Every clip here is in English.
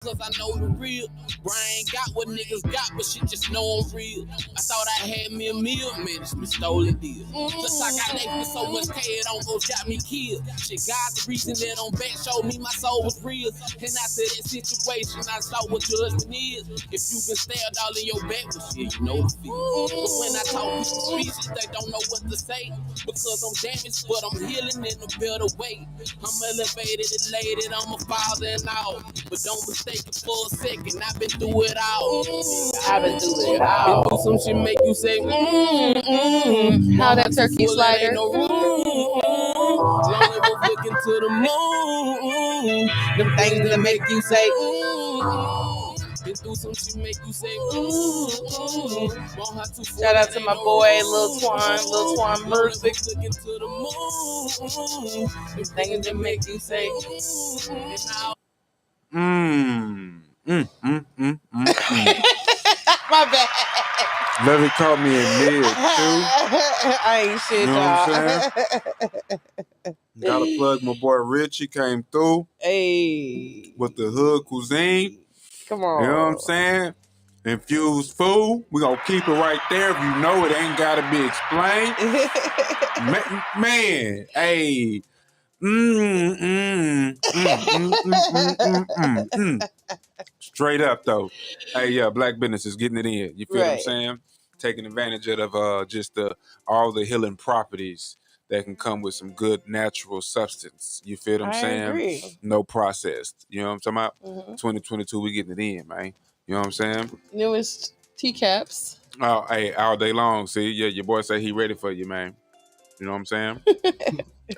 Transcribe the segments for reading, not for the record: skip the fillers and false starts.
Cause I know the real. Brian got what niggas got, but shit just know I'm real. I thought I had me a meal, man, it's been stolen deal. Plus I got left with so much K, it almost got me killed. Shit, God, the reason that on back showed me my soul was real. And after that situation, I saw what judgment is. If you been stabbed all in your back, well shit, you know the feel. But when I talk people speeches, they don't know what to say. Because I'm damaged, but I'm healing in a better way. I'm elevated, elated, I'm a father and all. But don't mistake it for a second, I've been through it all. I've been through it all. Been through some shit make you say, How that turkey slider? No room. Long as we're looking to the moon. Them things that make you say, Been through some shit make you say, Shout out to my boy, Lil Twan Murphy. Looking to the moon. Them things that make you say, My bad. Levy caught me in mid too. I ain't shit, You know y'all. what I'm saying? Gotta plug my boy Rich. He came through Hey. with the hood cuisine. Come on. You know what I'm saying? Infused food. We gonna keep it right there. If you know it ain't gotta be explained. Man, hey. Straight up though. Hey, yeah, black business is getting it in. You feel what I'm saying? Taking advantage of just all the healing properties that can come with some good natural substance. You feel what I'm saying? Agree. No processed. You know what I'm talking about? 2022, we getting it in, man. You know what I'm saying? Newest teacaps. Oh, hey, all day long. See, yeah, your boy say he ready for you, man. You know what I'm saying?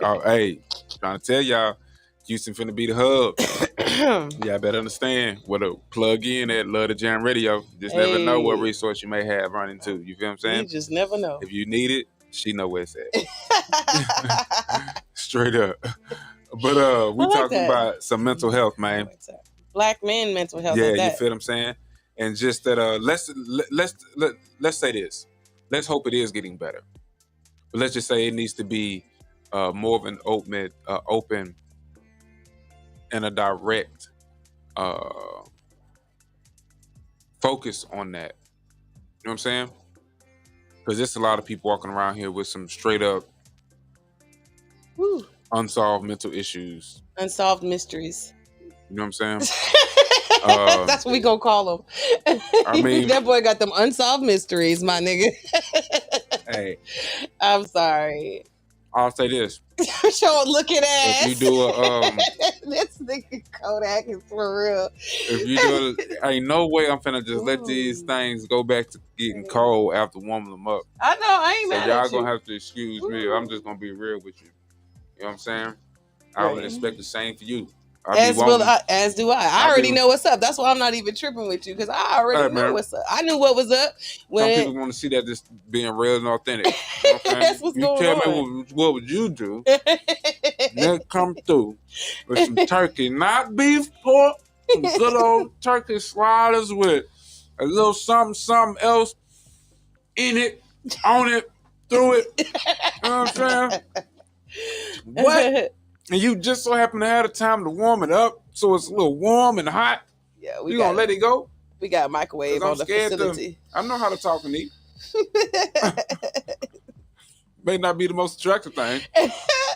Oh, hey, trying to tell y'all, Houston finna be the hub. Y'all better understand what a plug in at Love the Jam Radio. Just never know what resource you may have running to. You feel what I'm saying? You just never know. If you need it, she know where it's at. Straight up. But we talking about some mental health, man. Black men mental health. Yeah, you feel what I'm saying? And just that let's say this. Let's hope it is getting better. But let's just say it needs to be more of an open and a direct focus on that. You know what I'm saying? Because there's a lot of people walking around here with some straight up unsolved mental issues. Unsolved mysteries. You know what I'm saying? That's what we gonna call them. I mean, that boy got them unsolved mysteries, my nigga. Hey. I'm sorry. I'll say this. Show looking ass. If you do a this nigga Codac is for real. If you do ain't no way I'm finna just let these things go back to getting cold after warming them up. I know, I ain't mad y'all at you. gonna have to excuse me. I'm just gonna be real with you. You know what I'm saying? I would expect the same for you. As do I. I already know what's up. That's why I'm not even tripping with you, because I already know what's up. I knew what was up. When some people want to see that just being real and authentic. You know what I'm That's what's you going tell on. me what would you do? Then come through with some turkey, not beef, pork, some good old turkey sliders with a little something else in it, on it, through it. You know what I'm saying? What? And you just so happen to have the time to warm it up, so it's a little warm and hot. Yeah, you gonna let it go? We got a microwave on the facility. I know how to talk and eat. May not be the most attractive thing.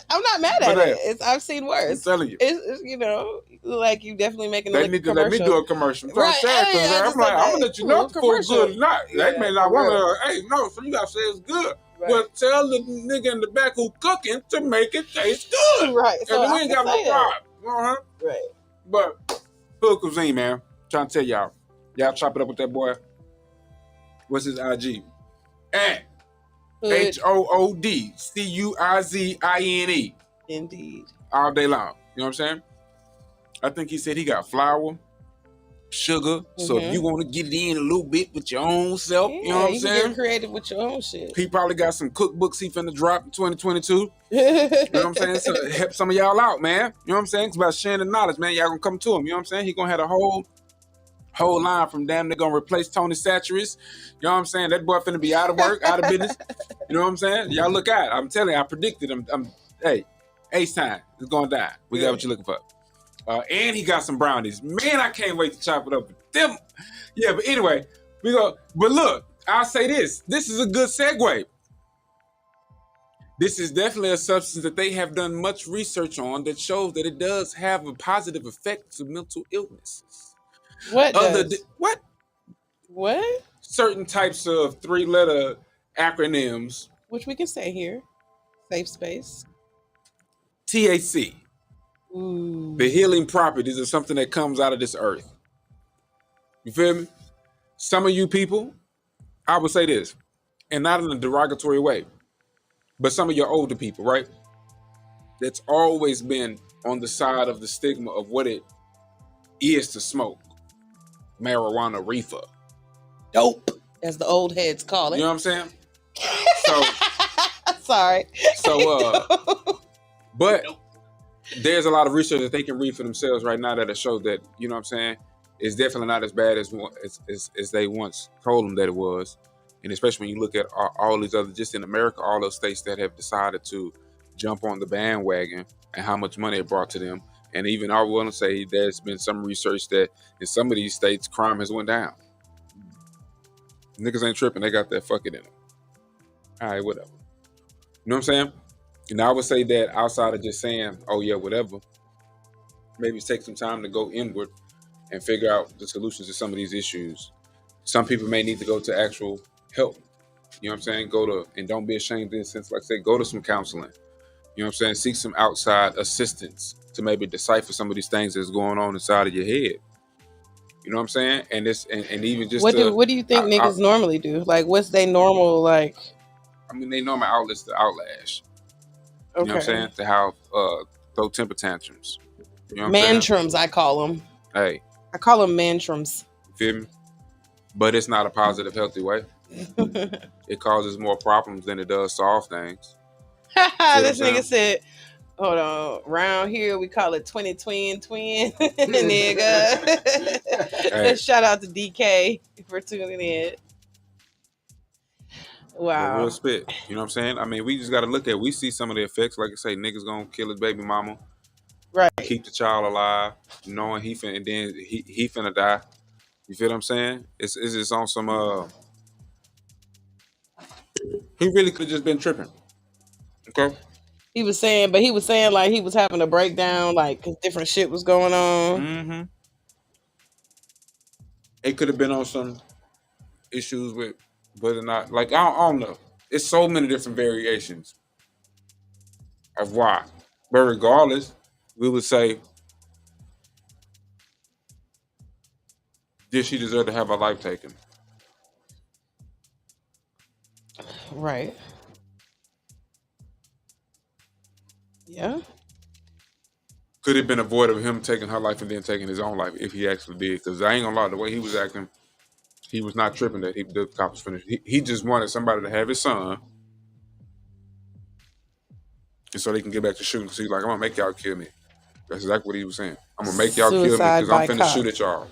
I'm not mad at it. I've seen worse. I'm telling you. It's you know, like you definitely making They need to let me do a commercial. Right. I'm gonna let you know if the food's good or not. Yeah, they may not want to, hey, no, so you gotta say it's good. Right. But tell the nigga in the back who cooking to make it taste good. Right. So and we ain't got no problem. Right. But hood cuisine, man. Trying to tell y'all. Y'all chop it up with that boy. What's his IG? At HOODCUIZINE. Indeed. All day long. You know what I'm saying? I think he said he got flour, sugar. So if you want to get it in a little bit with your own self, you know what I'm saying? Get creative with your own shit. He probably got some cookbooks he finna drop in 2022. You know what I'm saying? So help some of y'all out, man. You know what I'm saying? It's about sharing the knowledge, man. Y'all gonna come to him. You know what I'm saying? He gonna have a whole line from damn they're gonna replace Tony Satchery's. You know what I'm saying? That boy finna be out of work, out of business. You know what I'm saying? Y'all look out. I'm telling you, I predicted him. Hey, Ace time. It's gonna die. We got what you're looking for. And he got some brownies. Man, I can't wait to chop it up with them. Yeah, but anyway, we go. But look, I'll say this. This is a good segue. This is definitely a substance that they have done much research on that shows that it does have a positive effect to mental illnesses. What what? What? Certain types of 3-letter acronyms. Which we can say here. Safe space. THC. Ooh. The healing properties of something that comes out of this earth. You feel me? Some of you people, I would say this, and not in a derogatory way, but some of your older people, right? That's always been on the side of the stigma of what it is to smoke. Marijuana reefer. Dope, as the old heads call it. You know what I'm saying? So sorry. So but there's a lot of research that they can read for themselves right now that'll show that, you know what I'm saying, it's definitely not as bad as they once told them that it was. And especially when you look at all these other, just in America, all those states that have decided to jump on the bandwagon and how much money it brought to them. And even I want to say there's been some research that in some of these states, crime has went down. Niggas ain't tripping. They got that fuck it in them. All right, whatever. You know what I'm saying? And I would say that outside of just saying, oh yeah, whatever, maybe take some time to go inward and figure out the solutions to some of these issues. Some people may need to go to actual help. You know what I'm saying? Go to, and don't be ashamed in the sense, like I said, go to some counseling. You know what I'm saying? Seek some outside assistance to maybe decipher some of these things that's going on inside of your head. You know what I'm saying? And this, and even just what do you think niggas normally do? Like, what's they normal, like? I mean, they normal outlets to outlash. Okay. You know what I'm saying? To have throw temper tantrums. You know mantrums, I call them. Hey. I call them mantrums. Feel me? But it's not a positive, healthy way. It causes more problems than it does solve things. This nigga said, hold on, round here we call it 20 twin, nigga. Hey. Shout out to DK for tuning in. Wow. Real spit. You know what I'm saying? I mean, we just got to look at, we see some of the effects. Like I say, niggas gonna kill his baby mama. Right. Keep the child alive, knowing he finna, and then he finna die. You feel what I'm saying? It's just on some, he really could have just been tripping. Okay? He was saying like he was having a breakdown, like, cause different shit was going on. Mm-hmm. It could have been on some issues with whether or not, like, I don't know. It's so many different variations of why. But regardless, we would say, did she deserve to have her life taken? Right. Yeah. Could it have been avoided him taking her life and then taking his own life if he actually did? Because I ain't gonna lie, the way he was acting, he was not tripping that the cop was finished. He just wanted somebody to have his son, and so they can get back to shooting. Because he's like, I'm gonna make y'all kill me. That's exactly what he was saying. I'm gonna make y'all kill me because I'm finna shoot at y'all.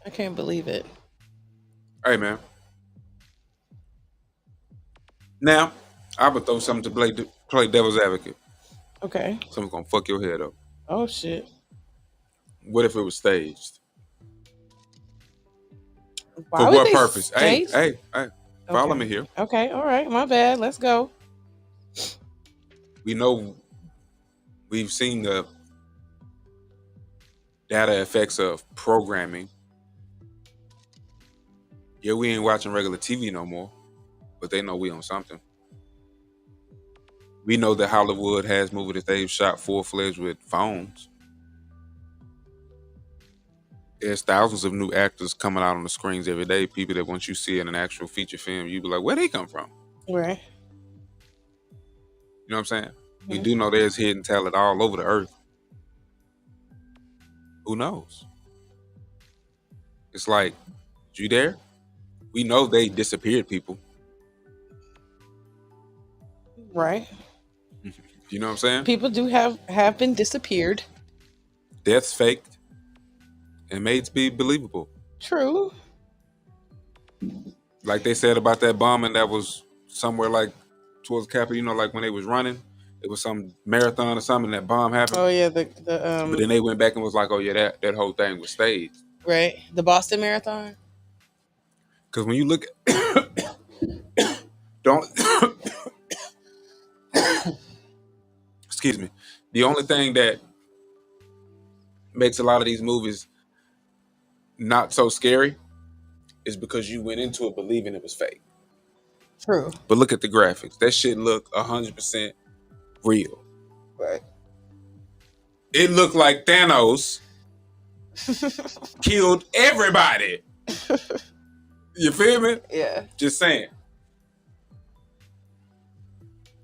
I can't believe it. Hey, man. Now, I would throw something to play devil's advocate. Okay. Something's gonna fuck your head up. Oh, shit. What if it was staged? For what purpose? Hey, follow me here. Okay, all right, my bad. Let's go. We know, we've seen the data effects of programming. Yeah, we ain't watching regular TV no more, but they know we on something. We know that Hollywood has movies that they've shot full-fledged with phones. There's thousands of new actors coming out on the screens every day. People that once you see in an actual feature film, you be like, where they come from? Right. You know what I'm saying? Mm-hmm. We do know there's hidden talent all over the earth. Who knows? It's like, you there? We know they disappeared people. Right. You know what I'm saying? People do have been disappeared. Death's faked and made to be believable. True. Like they said about that bombing that was somewhere like towards the Capitol. You know, like when they was running, it was some marathon or something, that bomb happened. Oh yeah, but then they went back and was like, oh yeah, that whole thing was staged. Right, the Boston Marathon. Because when you look at don't excuse me, the only thing that makes a lot of these movies not so scary is because you went into it believing it was fake. True. But look at the graphics. That shit look 100% real. Right. It looked like Thanos killed everybody. You feel me? Yeah. Just saying.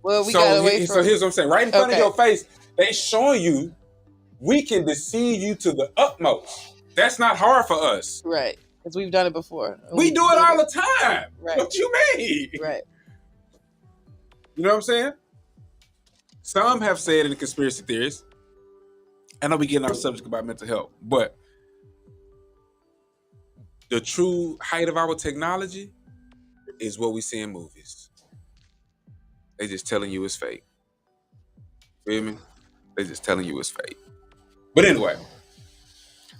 Well, we gotta wait for... So here's what I'm saying. Right in front of your face, they showing you we can deceive you to the utmost. That's not hard for us. Right. Because we've done it before. We do it all the time. Right. What you mean? Right. You know what I'm saying? Some have said in the conspiracy theories, I know we getting off subject about mental health, but the true height of our technology is what we see in movies. They just telling you it's fake. Feel me? They just telling you it's fake. But anyway,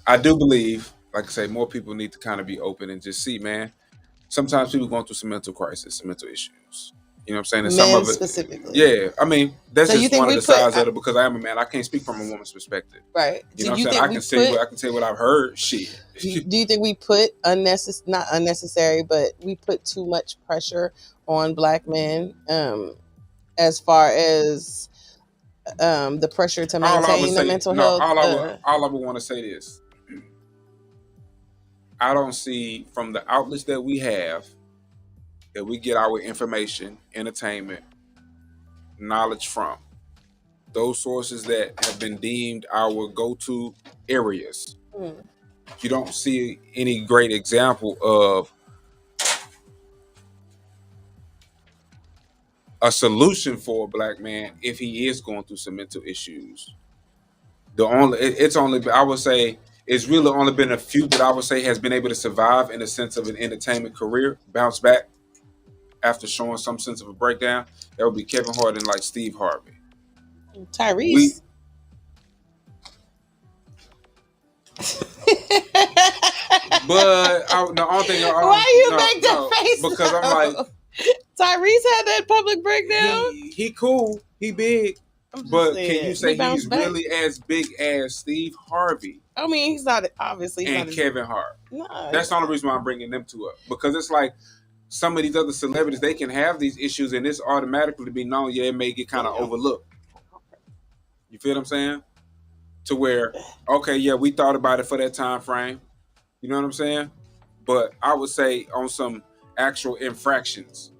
I do believe, like I say, more people need to kind of be open and just see, man. Sometimes people going through some mental crisis, some mental issues. You know what I'm saying? And Men some of it, specifically. Yeah, I mean, that's So just one of the sides of it because I am a man. I can't speak from a woman's perspective. Right. You know what I'm saying? I can say what I've heard. Shit. Do you think we put not unnecessary, but we put too much pressure on Black men as far as the pressure to maintain the mental health? All I would want to say is, I don't see from the outlets that we have that we get our information, entertainment, knowledge from, those sources that have been deemed our go-to areas. You don't see any great example of a solution for a Black man if he is going through some mental issues. I would say it's really only been a few that I would say has been able to survive in the sense of an entertainment career, bounce back after showing some sense of a breakdown. That would be Kevin Hart and like Steve Harvey. Tyrese. But the only thing... Why you make that face? Because I'm like... Tyrese had that public breakdown? He cool. He big. But saying, can you say he's really as big as Steve Harvey? I mean, he's not, obviously. And Kevin Hart. No. That's the only reason why I'm bringing them two up. Because it's like some of these other celebrities, they can have these issues and it's automatically to be known, it may get kind of overlooked. You feel what I'm saying? To where, okay, yeah, we thought about it for that time frame. You know what I'm saying? But I would say on some actual infractions.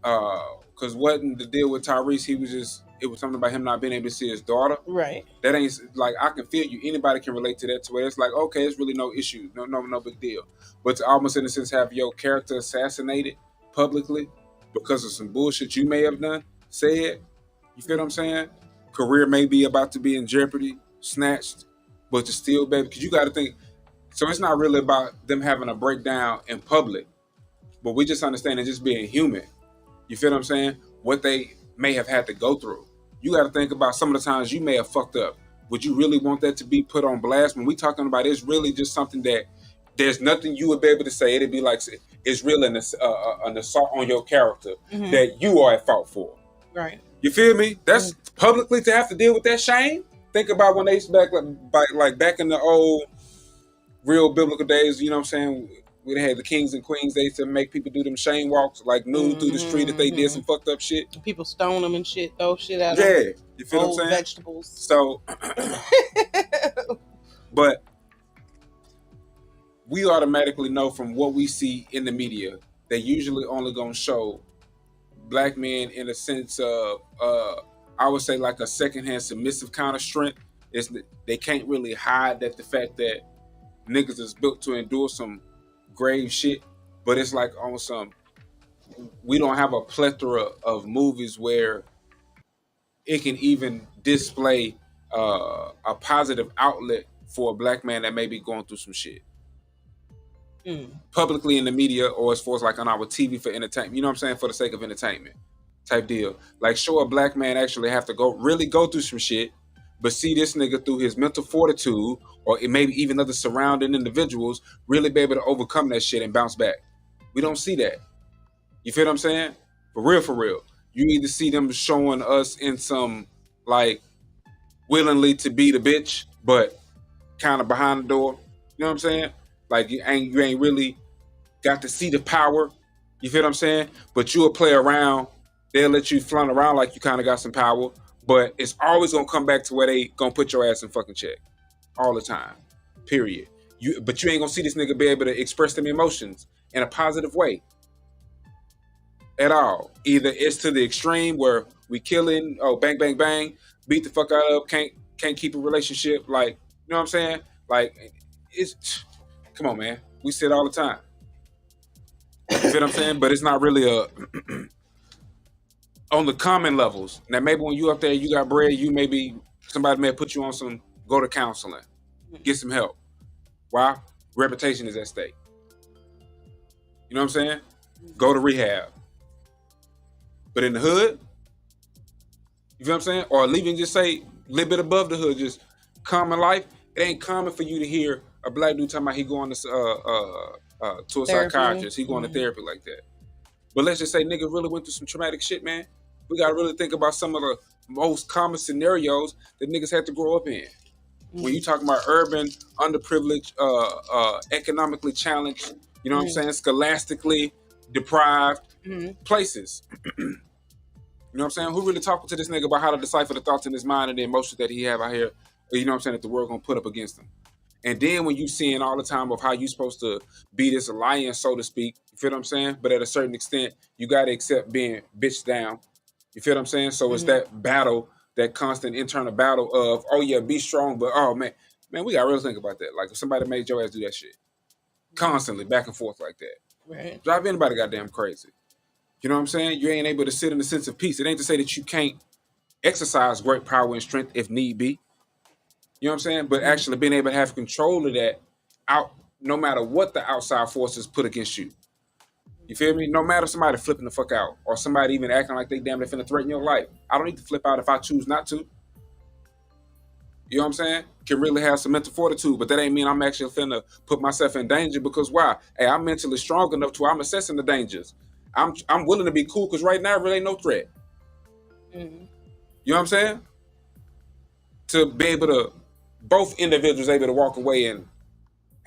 Because wasn't the deal with Tyrese, it was something about him not being able to see his daughter. Right. That ain't, like, I can feel you. Anybody can relate to that, to where it's like, okay, it's really no issue. No big deal. But to almost in a sense have your character assassinated publicly because of some bullshit you may have said. You feel what I'm saying? Career may be about to be in jeopardy, snatched, but to still, baby, because you got to think, so it's not really about them having a breakdown in public, but we just understand it just being human. You feel what I'm saying? What they may have had to go through. You got to think about some of the times you may have fucked up. Would you really want that to be put on blast? When we talking about it's really just something that there's nothing you would be able to say. It'd be like it's really an assault on your character that you are at fault for. Right. You feel me? That's publicly to have to deal with that shame. Think about when they used to back in the old real biblical days. You know what I'm saying? We had the kings and queens. They used to make people do them shame walks, like nude through the street if they did some fucked up shit. People stone them and shit, throw shit out of them. Yeah, you feel what I'm saying? Vegetables. So, but we automatically know from what we see in the media, they usually only gonna show Black men in a sense of, I would say like a secondhand submissive kind of strength. They can't really hide that the fact that niggas is built to endure some grave shit, but it's like on some, we don't have a plethora of movies where it can even display a positive outlet for a Black man that may be going through some shit publicly in the media, or as far as like on our TV for entertainment. You know what I'm saying? For the sake of entertainment. type deal. Like, show a black man actually have to go through some shit, but see this nigga through his mental fortitude, or maybe even other surrounding individuals, really be able to overcome that shit and bounce back. We don't see that. You feel what I'm saying? For real, for real. You either see them showing us in some, like, willingly to be the bitch, but kind of behind the door. You know what I'm saying? Like, you ain't really got to see the power. You feel what I'm saying? But you'll play around. They'll let you flaunt around like you kind of got some power. But it's always going to come back to where they going to put your ass in fucking check. All the time. Period. But you ain't going to see this nigga be able to express them emotions in a positive way. At all. Either it's to the extreme where we killing, bang, bang, bang, beat the fuck out of, can't keep a relationship. Like, you know what I'm saying? Like, come on, man. We say it all the time. You feel what I'm saying? But it's not really on the common levels. Now, maybe when you up there, you got bread, somebody may put you on some, go to counseling, get some help. Why? Reputation is at stake. You know what I'm saying? Go to rehab. But in the hood, you feel what I'm saying? Or even just say a little bit above the hood, just common life. It ain't common for you to hear a black dude talking about he going to a psychiatrist, he going to therapy like that. But let's just say nigga really went through some traumatic shit, man. We gotta really think about some of the most common scenarios that niggas had to grow up in. When you talking about urban, underprivileged, economically challenged, you know what I'm saying, scholastically deprived places. You know what I'm saying? Who really talking to this nigga about how to decipher the thoughts in his mind and the emotions that he have out here, you know what I'm saying, that the world gonna put up against him? And then when you seeing all the time of how you supposed to be this alliance, so to speak, you feel what I'm saying? But at a certain extent, you gotta accept being bitched down. You feel what I'm saying? So it's that battle, that constant internal battle of, oh yeah, be strong, but oh man, we gotta really think about that. Like if somebody made your ass do that shit constantly, back and forth like that, right? Drive anybody goddamn crazy. You know what I'm saying? You ain't able to sit in a sense of peace. It ain't to say that you can't exercise great power and strength if need be. You know what I'm saying? But actually being able to have control of that out, no matter what the outside forces put against you. You feel me? No matter somebody flipping the fuck out or somebody even acting like they damn, they finna threaten your life. I don't need to flip out if I choose not to. You know what I'm saying? Can really have some mental fortitude, but that ain't mean I'm actually finna put myself in danger because why? Hey, I'm mentally strong enough to where I'm assessing the dangers. I'm willing to be cool because right now really ain't no threat. You know what I'm saying? To be able to, both individuals able to walk away and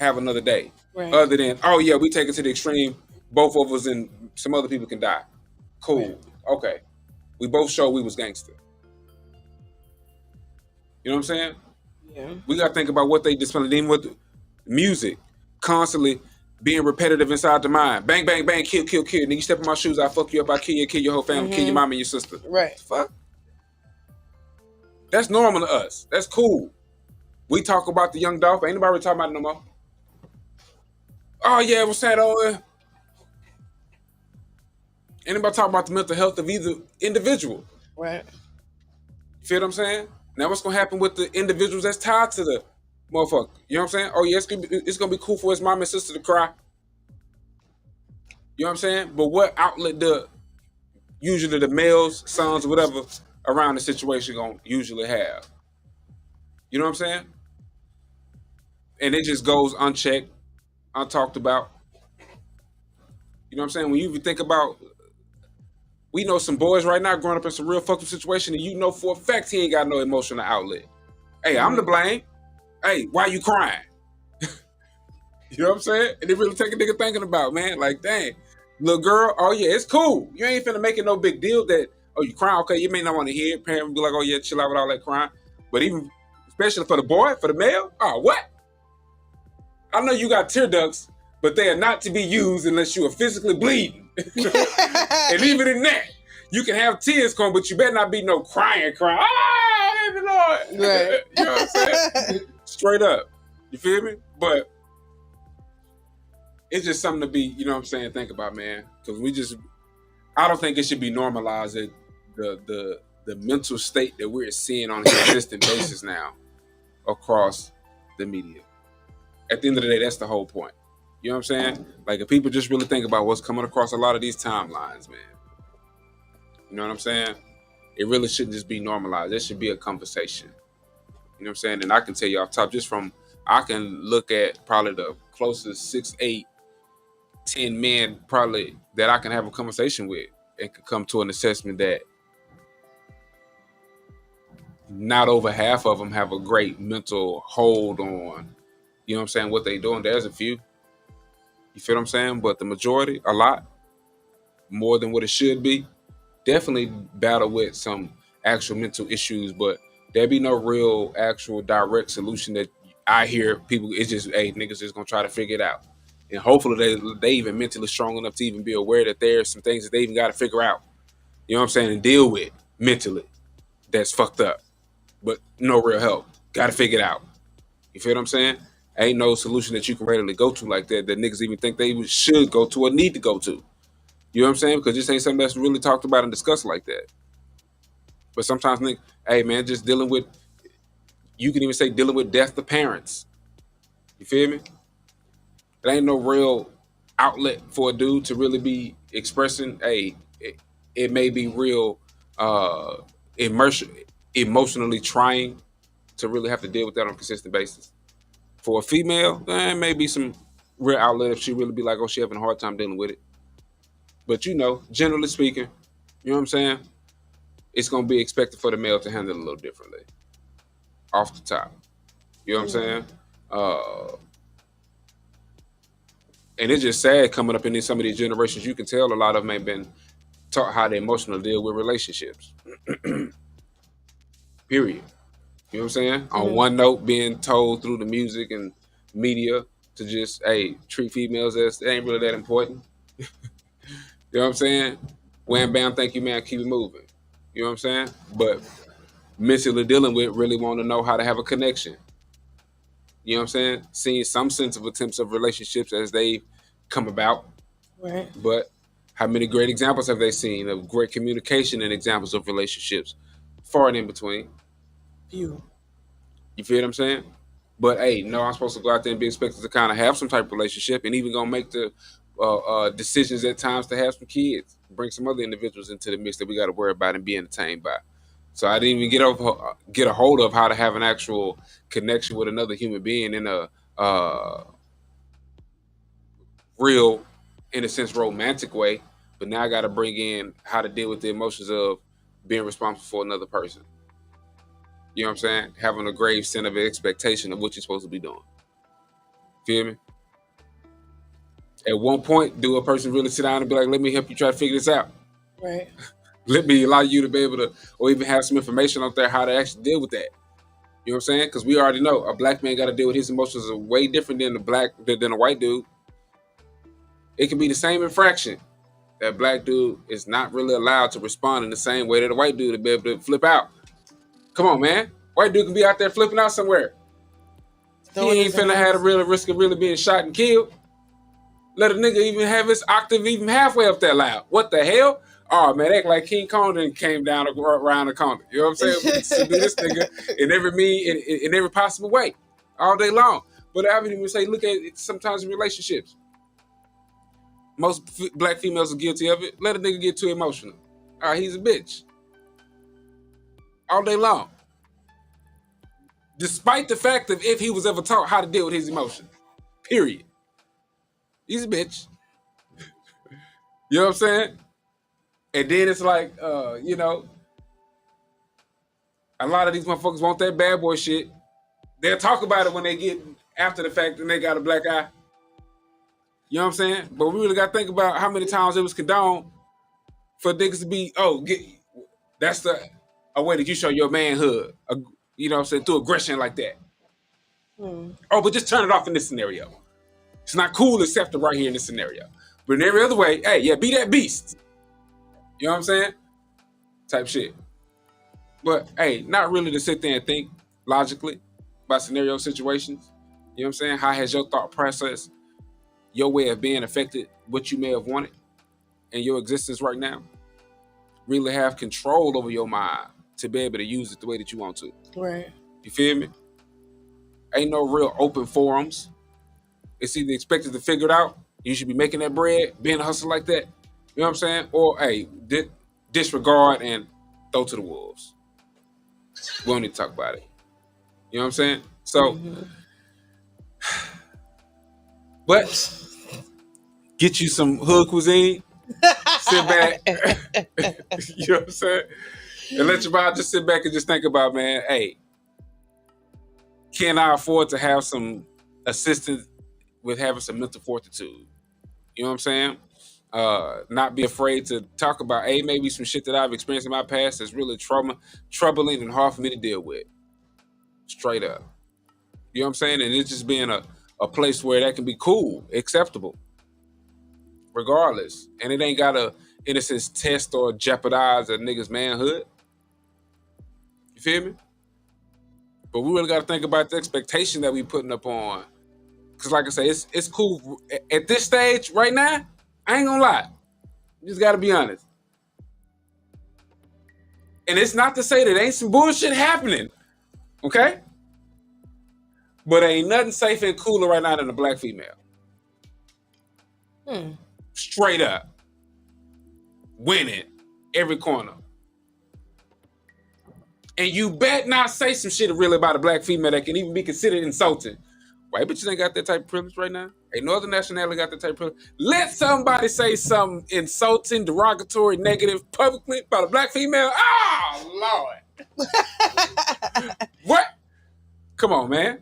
have another day. Right. Other than, oh yeah, we take it to the extreme, both of us and some other people can die. Cool. Right. Okay. We both showed we was gangster. You know what I'm saying? Yeah. We got to think about what they displaying. Even with music, constantly being repetitive inside the mind. Bang, bang, bang, kill, kill, kill. Nigga, you step in my shoes, I fuck you up, I kill your whole family, kill your mom and your sister. Right. Fuck. That's normal to us. That's cool. We talk about the young Dolph. Ain't nobody really talking about it no more. Oh, yeah, what's that? Anybody talk about the mental health of either individual? Right. You feel what I'm saying? Now what's going to happen with the individuals that's tied to the motherfucker? You know what I'm saying? Oh, yeah, it's going to be cool for his mom and sister to cry. You know what I'm saying? But what outlet do usually the males, sons, whatever, around the situation going to usually have? You know what I'm saying? And it just goes unchecked, untalked about. You know what I'm saying? When you even think about, we know some boys right now growing up in some real fucked up situation, and you know for a fact he ain't got no emotional outlet. Hey, I'm to blame. Hey, why you crying? You know what I'm saying? And it really take a nigga thinking about, man. Like, dang, little girl, oh yeah, it's cool. You ain't finna make it no big deal that, oh, you crying, okay, you may not want to hear it. Parent will be like, oh yeah, chill out with all that crying. But even, especially for the boy, for the male, oh, what? I know you got tear ducts, but they are not to be used unless you are physically bleeding. And even in that, you can have tears come, but you better not be no crying. Ah, baby Lord. Right. You know what I'm saying? Straight up. You feel me? But it's just something to be, you know what I'm saying, think about, man. Because I don't think it should be normalized that the mental state that we're seeing on a consistent basis now across the media. At the end of the day, that's the whole point. You know what I'm saying? Like, if people just really think about what's coming across a lot of these timelines, man, You know what I'm saying? It really shouldn't just be normalized. It should be a conversation. You know what I'm saying? And I can tell you off top, just from I can look at probably the closest 6, 8, 10 men probably that I can have a conversation with and could come to an assessment that not over half of them have a great mental hold on, you know what I'm saying, what they doing. There's a few. You feel what I'm saying? But the majority, a lot, more than what it should be, definitely battle with some actual mental issues, but there be no real actual direct solution that I hear people. It's just, hey, niggas just gonna try to figure it out, and hopefully they even mentally strong enough to even be aware that there's some things that they even got to figure out. You know what I'm saying, and deal with mentally. That's fucked up, but no real help. Got to figure it out. You feel what I'm saying? Ain't no solution that you can readily go to like that niggas even think they should go to or need to go to. You know what I'm saying? Because this ain't something that's really talked about and discussed like that. But sometimes, nigga, hey man, just dealing with, you can even say dealing with death to parents. You feel me? There ain't no real outlet for a dude to really be expressing. Hey, it may be real emotionally trying to really have to deal with that on a consistent basis. For a female, there may be some real outlet if she really be like, oh, she having a hard time dealing with it. But you know, generally speaking, you know what I'm saying? It's gonna be expected for the male to handle it a little differently. Off the top. You know what I'm saying? And it's just sad coming up in some of these generations. You can tell a lot of them ain't been taught how to emotionally deal with relationships. Period. You know what I'm saying? On one note, being told through the music and media to just, hey, treat females as, it ain't really that important. You know what I'm saying? Wham bam, thank you, man, keep it moving. You know what I'm saying? But mentally dealing with really want to know how to have a connection. You know what I'm saying? Seeing some sense of attempts of relationships as they come about. Right. But how many great examples have they seen of great communication and examples of relationships? Far and in between. Few. You feel what I'm saying? But hey, no, I'm supposed to go out there and be expected to kind of have some type of relationship and even gonna make the decisions at times to have some kids, bring some other individuals into the mix that we got to worry about and be entertained by. So I didn't even get a hold of how to have an actual connection with another human being in a real, in a sense, romantic way. But now I got to bring in how to deal with the emotions of being responsible for another person. You know what I'm saying? Having a grave sense of expectation of what you're supposed to be doing. Feel me? At one point, do a person really sit down and be like, let me help you try to figure this out? Right. Let me allow you to be able to, or even have some information out there how to actually deal with that. You know what I'm saying? Because we already know a black man got to deal with his emotions are way different than a white dude. It can be the same infraction. That black dude is not really allowed to respond in the same way that a white dude to be able to flip out. Come on, man. White dude can be out there flipping out somewhere. He ain't finna have a real risk of really being shot and killed. Let a nigga even have his octave even halfway up that loud. What the hell? Oh man, act like King Kong and came down around the corner. You know what I'm saying? To do this nigga in every possible way, all day long. But I would even say, look at it sometimes in relationships. Most black females are guilty of it. Let a nigga get too emotional. All right, he's a bitch. All day long. Despite the fact that if he was ever taught how to deal with his emotions. Period. He's a bitch. You know what I'm saying? And then it's like, you know, a lot of these motherfuckers want that bad boy shit. They'll talk about it when they get after the fact and they got a black eye. You know what I'm saying? But we really got to think about how many times it was condoned for niggas to be, that's a way that you show your manhood, you know what I'm saying, through aggression like that. Oh, but just turn it off in this scenario. It's not cool except right here in this scenario. But in every other way, hey, yeah, be that beast. You know what I'm saying? Type shit. But hey, not really to sit there and think logically about scenario situations. You know what I'm saying? How has your thought process, your way of being affected what you may have wanted in your existence right now? Really have control over your mind to be able to use it the way that you want to. Right. You feel me? Ain't no real open forums. It's either expected to figure it out. You should be making that bread, being a hustle like that. You know what I'm saying? Or hey, disregard and throw to the wolves. We don't need to talk about it. You know what I'm saying? So, but get you some hood cuisine, sit back, you know what I'm saying? And let your mind just sit back and just think about, man, hey, can I afford to have some assistance with having some mental fortitude? You know what I'm saying? Not be afraid to talk about, hey, maybe some shit that I've experienced in my past that's really troubling and hard for me to deal with. Straight up. You know what I'm saying? And it's just being a place where that can be cool, acceptable, regardless. And it ain't got to, in a sense, test or jeopardize a nigga's manhood. You feel me? But we really got to think about the expectation that we putting up on. Because like I say, it's cool. At this stage, right now, I ain't gonna lie. You just got to be honest. And it's not to say that ain't some bullshit happening. Okay? But ain't nothing safe and cooler right now than a black female. Straight up. Winning every corner. And you bet not say some shit really about a black female that can even be considered insulting. White bitches ain't got that type of privilege right now. Ain't no other nationality got that type of privilege. Let somebody say something insulting, derogatory, negative publicly about a black female. Oh, Lord. What? Come on, man.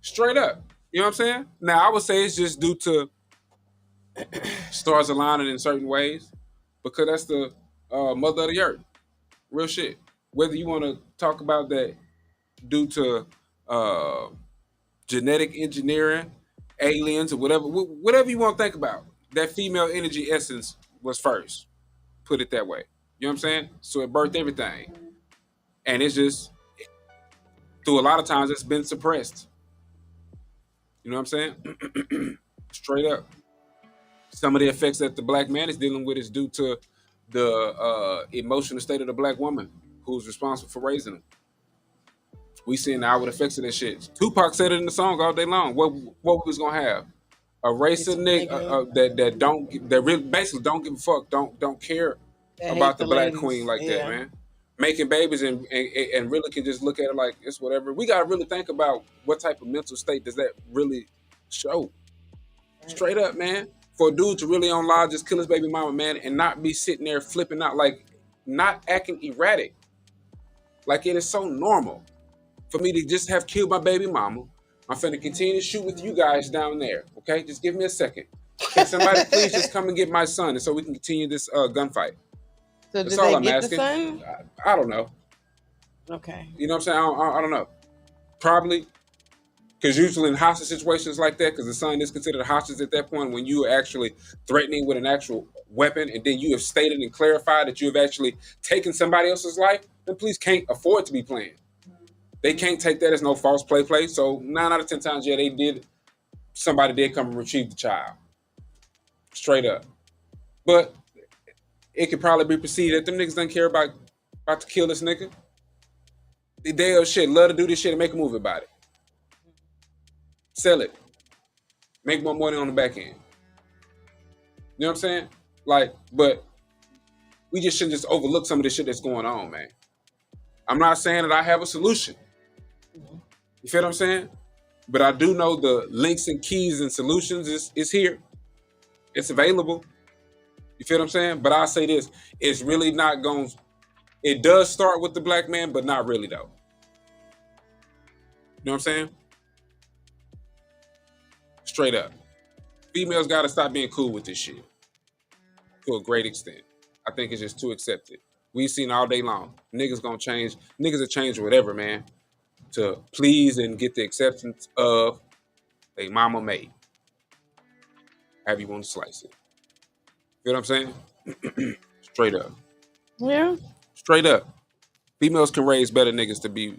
Straight up. You know what I'm saying? Now, I would say it's just due to stars aligning in certain ways because that's the mother of the earth. Real shit. Whether you want to talk about that due to genetic engineering, aliens, or whatever you want to think about, that female energy essence was first. Put it that way. You know what I'm saying? So it birthed everything. And it's just, through a lot of times, it's been suppressed. You know what I'm saying? Straight up. Some of the effects that the black man is dealing with is due to the emotional state of the black woman who's responsible for raising them. We seeing the outward effects of that shit. Tupac said it in the song all day long. What we was gonna have? A race of niggas that really basically don't give a fuck, don't care about the black queen like that, man. Making babies and really can just look at it like it's whatever. We gotta really think about what type of mental state does that really show. Straight up, man. For a dude to really on live just kill his baby mama, man, and not be sitting there flipping out, like not acting erratic. Like it is so normal for me to just have killed my baby mama. I'm finna continue to shoot with you guys down there. Okay, just give me a second. Can somebody please just come and get my son, and so we can continue this gunfight? So that's all I'm asking. The son? I don't know. Okay. You know what I'm saying? I don't know. Probably. Because usually in hostage situations like that, because the son is considered a hostage at that point when you are actually threatening with an actual weapon, and then you have stated and clarified that you have actually taken somebody else's life, then police can't afford to be playing. They can't take that as no false play. So 9 out of 10 times, yeah, somebody did come and retrieve the child. Straight up. But it could probably be perceived that them niggas don't care about to kill this nigga. They shit, love to do this shit and make a movie about it. Sell it. Make more money on the back end. You know what I'm saying? Like, but we just shouldn't just overlook some of the shit that's going on, man. I'm not saying that I have a solution. You feel what I'm saying? But I do know the links and keys and solutions is here. It's available. You feel what I'm saying? But I'll say this. It's really not going... It does start with the black man, but not really, though. You know what I'm saying? Straight up. Females got to stop being cool with this shit. To a great extent. I think it's just too accepted. We've seen all day long. Niggas gonna change. Niggas will change whatever, man. To please and get the acceptance of a mama made. However you want to slice it. You know what I'm saying? Straight up. Yeah. Straight up. Females can raise better niggas to be, you know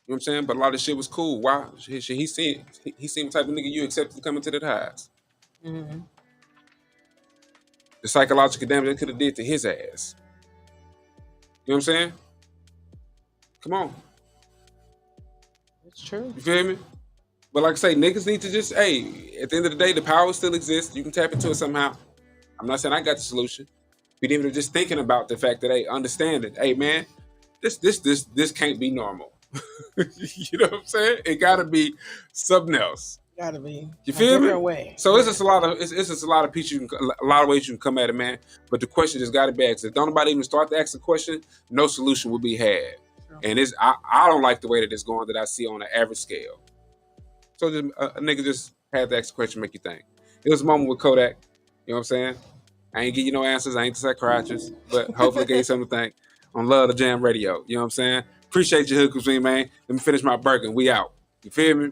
what I'm saying? But a lot of shit was cool. Why? He seemed the type of nigga you accepted to come into that house. Mm-hmm. The psychological damage they could have did to his ass. You know what I'm saying? Come on. It's true. You feel me? But like I say, niggas need to just, hey, at the end of the day, the power still exists. You can tap into it somehow. I'm not saying I got the solution. People are just thinking about the fact that, hey, understand it. Hey, man, this can't be normal. You know what I'm saying? It got to be something else. Gotta be. You feel me? Way. So it's just a lot of a lot of ways you can come at it, man. But the question just got to be asked. If don't nobody even start to ask the question, no solution will be had. Sure. And I don't like the way that it's going that I see on an average scale. So just, a nigga just had to ask the question, make you think. It was a moment with Codac. You know what I'm saying? I ain't give you no answers. I ain't the psychiatrist, but hopefully gave you something to think on Love the Jam Radio. You know what I'm saying? Appreciate your hook with me, man. Let me finish my burger and we out. You feel me?